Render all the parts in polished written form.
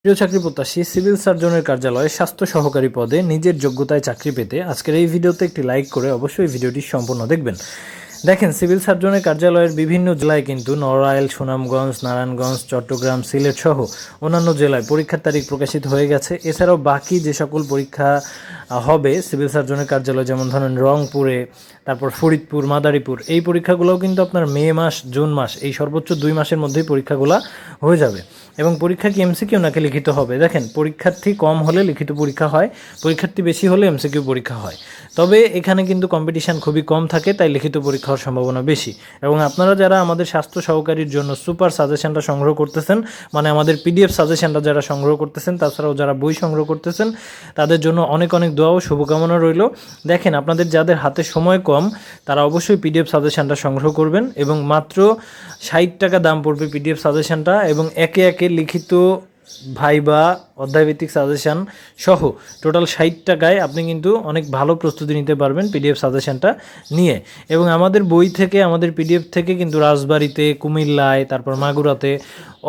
প্রিয় চাকরি প্রত্যাশী, সিভিল সার্জনের কার্যালয়ে স্বাস্থ্য সহকারী পদে নিজের যোগ্যতায় চাকরি পেতে আজকের এই ভিডিওতে একটি লাইক করে অবশ্যই ভিডিওটি সম্পূর্ণ দেখবেন। দেখেন, সিভিল সার্জনের কার্যালয়ের বিভিন্ন জেলায় কিন্তু নড়াইল, সুনামগঞ্জ, নারায়ণগঞ্জ, চট্টগ্রাম, সিলেট সহ অন্যান্য জেলায় পরীক্ষার তারিখ প্রকাশিত হয়ে গেছে। এছাড়াও বাকি যে সকল পরীক্ষা হবে সিভিল সার্জনের কার্যালয়, যেমন ধরেন রংপুরে, তারপর ফরিদপুর, মাদারীপুর, এই পরীক্ষাগুলোও কিন্তু আপনার মে মাস, জুন মাস, এই সর্বোচ্চ 2 মাসের মধ্যেই পরীক্ষাগুলো হয়ে যাবে। এবং পরীক্ষা কি এমসিকিউ নাকি লিখিত হবে? দেখেন, পরীক্ষার্থী কম হলে লিখিত পরীক্ষা হয়, পরীক্ষার্থী বেশি হলে এমসিকিউ পরীক্ষা হয়। তবে এখানে কিন্তু কম্পিটিশান খুবই কম থাকে, তাই লিখিত পরীক্ষা হওয়ার সম্ভাবনা বেশি। এবং আপনারা যারা আমাদের স্বাস্থ্য সহকারীর জন্য সুপার সাজেশনটা সংগ্রহ করতেছেন, মানে আমাদের পিডিএফ সাজেশনটা যারা সংগ্রহ করতেছেন, তাছাড়াও যারা বই সংগ্রহ করতেছেন, তাদের জন্য অনেক অনেক দোয়া ও শুভকামনা রইল। দেখেন, আপনাদের যাদের হাতে সময় কম তারা অবশ্যই পিডিএফ সাজেশনটা সংগ্রহ করবেন, এবং মাত্র 60 টাকা দাম পড়বে পিডিএফ সাজেশনটা, এবং একে একে লিখিত, ভাইবা, অধ্যায়ভিত্তিক সাজেশান সহ টোটাল 60 টাকায় আপনি কিন্তু অনেক ভালো প্রস্তুতি নিতে পারবেন পিডিএফ সাজেশানটা নিয়ে। এবং আমাদের বই থেকে, আমাদের পিডিএফ থেকে কিন্তু রাজবাড়িতে, কুমিল্লায়, তারপর মাগুরাতে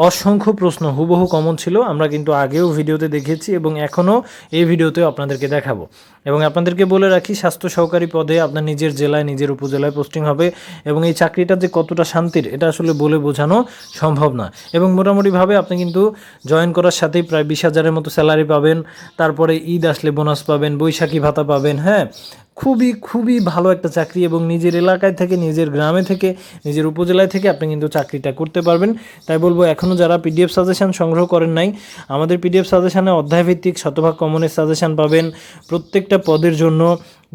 অসংখ্য প্রশ্ন হুবহু কমন ছিল। আমরা কিন্তু আগেও ভিডিওতে দেখেছি এবং এখনও এই ভিডিওতেও আপনাদেরকে দেখাবো। এবং আপনাদেরকে বলে রাখি, স্বাস্থ্য সহকারী পদে আপনার নিজের জেলায়, নিজের উপজেলায় পোস্টিং হবে, এবং এই চাকরিটা যে কতটা শান্তির এটা আসলে বলে বোঝানো সম্ভব না। এবং মোটামুটিভাবে আপনি কিন্তু জয়েন করার সাথেই প্রায় 20,000-এর মতো স্যালারি পাবেন, তারপরে ঈদ আসলে বোনাস পাবেন, বৈশাখী ভাতা পাবেন। হ্যাঁ, খুবই খুবই ভালো একটা চাকরি, এবং নিজের এলাকায় থেকে, নিজের গ্রামে থেকে, নিজের উপজেলায় থেকে আপনি কিন্তু চাকরিটা করতে পারবেন। তাই বলবো, এখনও যারা পিডিএফ সাজেশান সংগ্রহ করেন নাই, আমাদের পিডিএফ সাজেশানে অধ্যায়ভিত্তিক শতভাগ কমনের সাজেশান পাবেন প্রত্যেকটা পদের জন্য।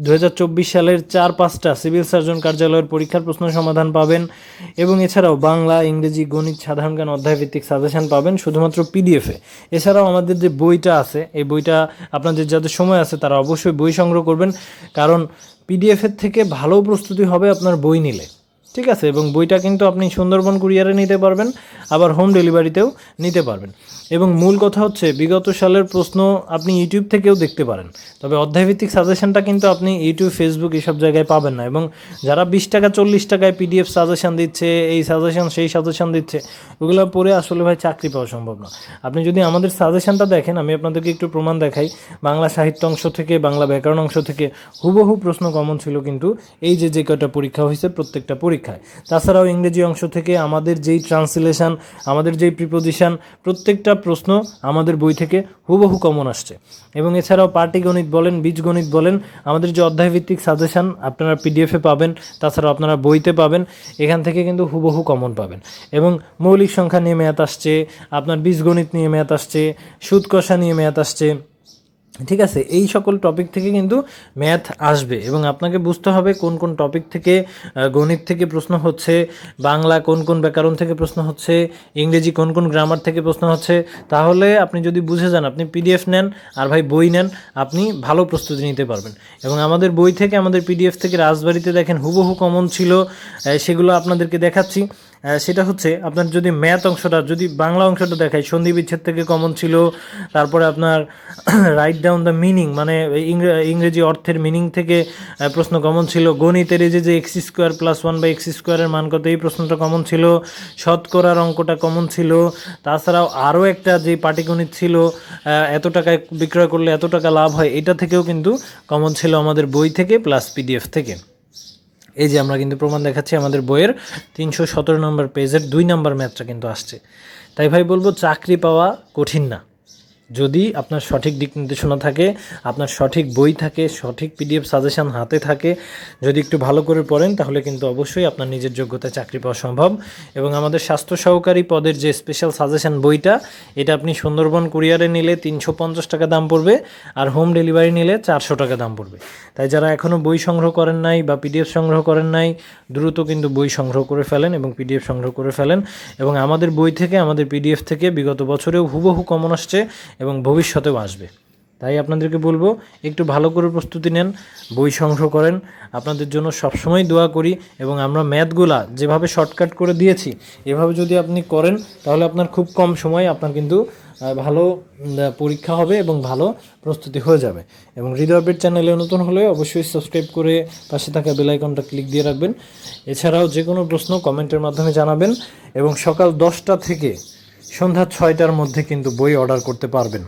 2024 সালের 4-5টা সিভিল সার্জন কার্যালয়ের পরীক্ষার প্রশ্ন সমাধান পাবেন, এবং এছাড়াও বাংলা, ইংরেজি, গণিত, সাধারণ জ্ঞান অধ্যায়ভিত্তিক সাজেশান পাবেন শুধুমাত্র পিডিএফে। এছাড়াও আমাদের যে বইটা আছে, এই বইটা আপনাদের যাদের সময় আছে তারা অবশ্যই বই সংগ্রহ করবেন, কারণ পিডিএফের থেকে ভালো প্রস্তুতি হবে আপনার বই নিলে। ঠিক আছে? এবং বইটা কিন্তু আপনি সুন্দরবন কুরিয়ারে নিতে পারবেন, আবার হোম ডেলিভারিতেও নিতে পারবেন। এবং মূল কথা হচ্ছে, বিগত সালের প্রশ্ন আপনি ইউটিউব থেকেও দেখতে পারেন, তবে অধ্যায়ভিত্তিক সাজেশনটা কিন্তু আপনি ইউটিউব, ফেসবুক এসব জায়গায় পাবেন না। এবং যারা 20 টাকা 40 টাকায় পিডিএফ সাজেশন দিচ্ছে, এই সাজেশন সেই সাজেশন দিচ্ছে, ওগুলো পড়ে আসলে ভাই চাকরি পাওয়া সম্ভব না। আপনি যদি আমাদের সাজেশনটা দেখেন, আমি আপনাদেরকে একটু প্রমাণ দেখাই। বাংলা সাহিত্য অংশ থেকে, বাংলা ব্যাকরণ অংশ থেকে হুবহু প্রশ্ন কমন ছিল কিন্তু এই যে কয়টা পরীক্ষা হয়েছে প্রত্যেকটা পরীক্ষায়। তাছাড়াও ইংরেজি অংশ থেকে আমাদের যেই ট্রান্সলেশন, আমাদের যেই প্রিপোজিশন, প্রত্যেকটা প্রশ্ন আমাদের বই থেকে হুবহু কমন আসছে। এবং এছাড়াও পাটিগণিত বলেন, বীজগণিত বলেন, আমাদের যে অধ্যায়ভিত্তিক সাজেশন আপনারা পিডিএফে পাবেন, তাছাড়াও আপনারা বইতে পাবেন, এখান থেকে কিন্তু হুবহু কমন পাবেন। এবং মৌলিক সংখ্যা নিয়ে ম্যাথ আসছে, আপনার বীজগণিত নিয়ে ম্যাথ আসছে, সুদ কষা নিয়ে ম্যাথ আসছে। ঠিক আছে? এই সকল টপিক থেকে কিন্তু ম্যাথ আসবে, এবং আপনাকে বুঝতে হবে কোন কোন টপিক থেকে, গণিত থেকে প্রশ্ন হচ্ছে, বাংলা কোন কোন ব্যাকরণ থেকে প্রশ্ন হচ্ছে, ইংরেজি কোন কোন গ্রামার থেকে প্রশ্ন হচ্ছে। তাহলে আপনি যদি বুঝে যান, আপনি পিডিএফ নেন আর ভাই বই নেন, আপনি ভালো প্রস্তুতি নিতে পারবেন। এবং আমাদের বই থেকে, আমাদের পিডিএফ থেকে রাজবাড়িতে দেখেন হুবহু কমন ছিল, সেগুলো আপনাদেরকে দেখাচ্ছি। সেটা হচ্ছে, আপনার যদি ম্যাথ অংশটা, যদি বাংলা অংশটা দেখাই, সন্ধি বিচ্ছেদ থেকে কমন ছিল, তারপরে আপনার রাইট ডাউন দ্য মিনিং, মানে ইংরেজি অর্থের মিনিং থেকে প্রশ্ন কমন ছিল। গণিতের এই যে x² + 1/x² মান কত, এই প্রশ্নটা কমন ছিল। শতকরার অঙ্কটা কমন ছিল। তাছাড়াও আরও একটা যে পাটিগণিত ছিল, এত টাকায় বিক্রয় করলে এত টাকা লাভ হয়, এটা থেকেও কিন্তু কমন ছিল আমাদের বই থেকে প্লাস পিডিএফ থেকে। এই যে আমরা কিন্তু প্রমাণ দেখাচ্ছি, আমাদের বইয়ের 317 নম্বর পেজের 2 নম্বর ম্যাথটা কিন্তু আসছে। তাই ভাই বলবো, চাকরি পাওয়া কঠিন না, যদি আপনার সঠিক দিক নির্দেশনা থাকে, আপনার সঠিক বই থাকে, সঠিক পিডিএফ সাজেশন হাতে থাকে, যদি একটু ভালো করে পড়েন, তাহলে কিন্তু অবশ্যই আপনার নিজের যোগ্যতায় চাকরি পাওয়া সম্ভব। এবং আমাদের স্বাস্থ্য সহকারী পদের যে স্পেশাল সাজেশন বইটা, এটা আপনি সুন্দরবন কুরিয়ারে নিলে 350 টাকা দাম পড়বে, আর হোম ডেলিভারি নিলে 400 টাকা দাম পড়বে। তাই যারা এখনও বই সংগ্রহ করেন নাই বা পিডিএফ সংগ্রহ করেন নাই, দ্রুত কিন্তু বই সংগ্রহ করে ফেলেন এবং পিডিএফ সংগ্রহ করে ফেলেন। এবং আমাদের বই থেকে, আমাদের পিডিএফ থেকে বিগত বছরেও হুবহু কমন আসছে এবং ভবিষ্যতেও আসবে। তাই আপনাদেরকে বলবো, একটু ভালো করে প্রস্তুতি নেন, বই সংগ্রহ করেন। আপনাদের জন্য সবসময় দোয়া করি, এবং আমরা ম্যাথগুলা যেভাবে শর্টকাট করে দিয়েছি, এভাবে যদি আপনি করেন, তাহলে আপনার খুব কম সময় আপনার কিন্তু ভালো পরীক্ষা হবে এবং ভালো প্রস্তুতি হয়ে যাবে। এবং হৃদয় আপডেট চ্যানেলে নতুন হলে অবশ্যই সাবস্ক্রাইব করে পাশে থাকা বেল আইকনটা ক্লিক দিয়ে রাখবেন। এছাড়াও যে কোনো প্রশ্ন কমেন্টের মাধ্যমে জানাবেন। এবং সকাল 10টা থেকে সন্ধ্যা 6টার মধ্যে কিন্তু বই অর্ডার করতে পারবেন।